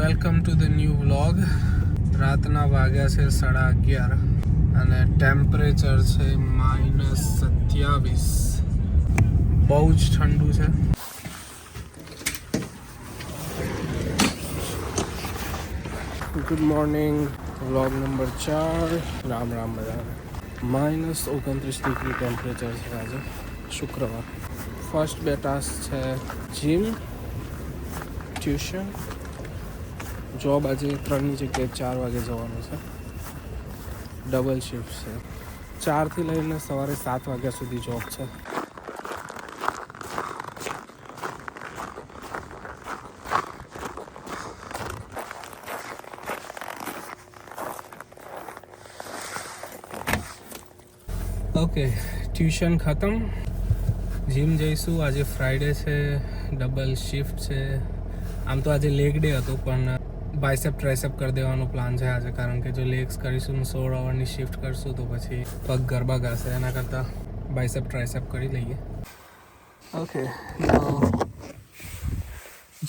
Welcome to the new vlog. રાતના વાગ્યા છે 11:30 અને ટેમ્પરેચર છે -27. બહુ જ ઠંડુ છે. Good morning. Vlog number 4. Ram Ram બધાને. -29 ડિગ્રી ટેમ્પરેચર છે આજે શુક્રવાર. ફર્સ્ટ 2 ટાસ્ક છે જીમ, ટ્યુશન, જોબ. આજે 3ની જગ્યાએ 4 વાગે જવાનું છે. ડબલ શિફ્ટ છે. 4થી લઈને સવારે 7 વાગ્યા સુધી જોબ છે. ઓકે, ટ્યુશન ખતમ. જીમ જઈશું. આજે ફ્રાઈડે છે, ડબલ શિફ્ટ છે. આમ તો આજે લેગ ડે હતો, પણ બાયસેપ ટ્રાયસેપ કરી દેવાનો પ્લાન છે આજે, કારણ કે જો લેગ્સ કરીશું ને 16 અવરની શિફ્ટ કરશું તો પછી પગ ગરબા ગાશે. એના કરતાં બાયસેપ ટ્રાયસેપ કરી લઈએ. ઓકે,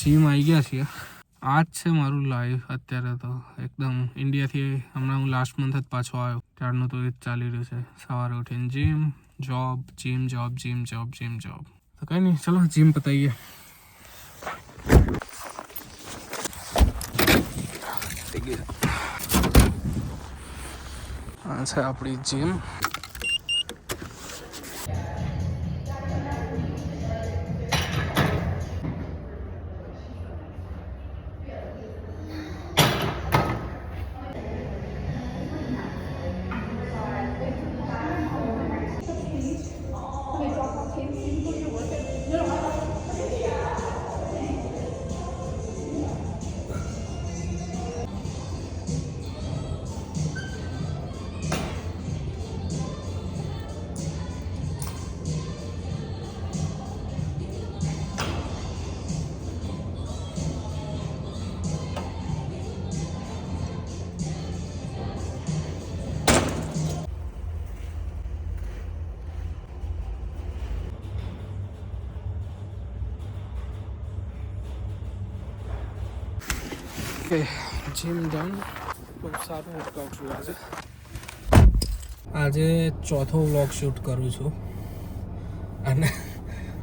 જીમ આવી ગયા છીએ. આ જ છે મારું લાઈફ અત્યારે. તો એકદમ ઇન્ડિયાથી હમણાં હું લાસ્ટ મંથ જ પાછો આવ્યો, ત્યારનું તો એ જ ચાલી રહ્યું છે. સવારે ઉઠીને gym, job, gym, job, gym, job, gym, job. તો કંઈ નહીં, ચલો જીમ પતાવીએ. આ છે આપણી જીમ. Gym done. બહુ સારું વર્કઆઉટ થયું આજે. ચોથો વ્લોગ શૂટ કરું છું અને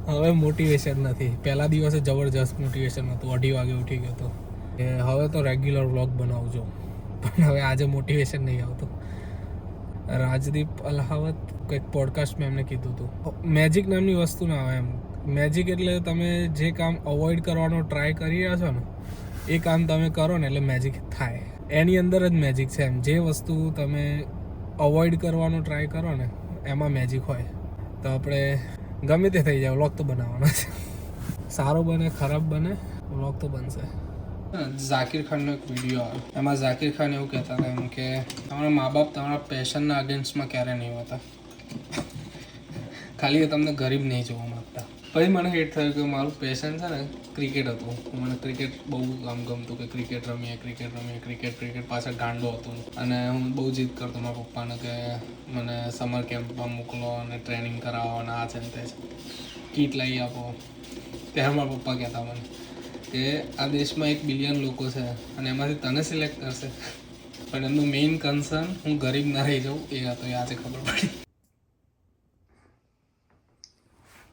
હવે મોટિવેશન નથી. પહેલા દિવસે જબરજસ્ત મોટિવેશન હતું. 2:30 વાગે ઉઠી ગયો હતો. હવે તો રેગ્યુલર વ્લોગ બનાવજો, પણ હવે આજે મોટિવેશન નહીં આવતું. રાજદીપ અલ્હાવત કંઈક પોડકાસ્ટમાં એમને કીધું હતું, મેજિક નામની વસ્તુ ના આવે એમ. મેજિક એટલે તમે જે કામ અવોઇડ કરવાનો ટ્રાય કરી રહ્યા છો ને, એ કામ તમે કરો ને એટલે મેજિક થાય. એની અંદર જ મેજિક છે એમ. જે વસ્તુ તમે અવોઇડ કરવાનો ટ્રાય કરો ને, એમાં મેજિક હોય. તો આપણે ગમે તે થઈ જાય, વ્લોગ તો બનાવવાનો છે. સારો બને ખરાબ બને, વ્લોગ તો બનશે. ઝાકિર ખાનનો એક વિડીયો આવ્યો. એમાં ઝાકિર ખાન એવું કહેતા હતા એમ કે તમારા મા બાપ તમારા પેશનના અગેન્સ્ટમાં ક્યારે નહીં હોતા, ખાલી એ તમને ગરીબ નહીં જોવા માગતા. પછી મને હેટ થયું કે મારું પેશન છે ને ક્રિકેટ હતું. મને ક્રિકેટ બહુ આમ ગમતું કે ક્રિકેટ રમીએ. ક્રિકેટ પાછળ ગાંડો હતું. અને હું બહુ જીદ કરતો મારા પપ્પાને કે મને સમર કેમ્પમાં મોકલો અને ટ્રેનિંગ કરાવવાના, આ છે ને તે છે, કીટ લઈ આપો. ત્યારે મારા પપ્પા કહેતા મને કે આ દેશમાં 1 બિલિયન લોકો છે અને એમાંથી તને સિલેક્ટ કરશે. પણ એમનું મેઇન કન્સર્ન હું ગરીબ ના રહી જાઉં એ હતો. એ આજે ખબર પડી.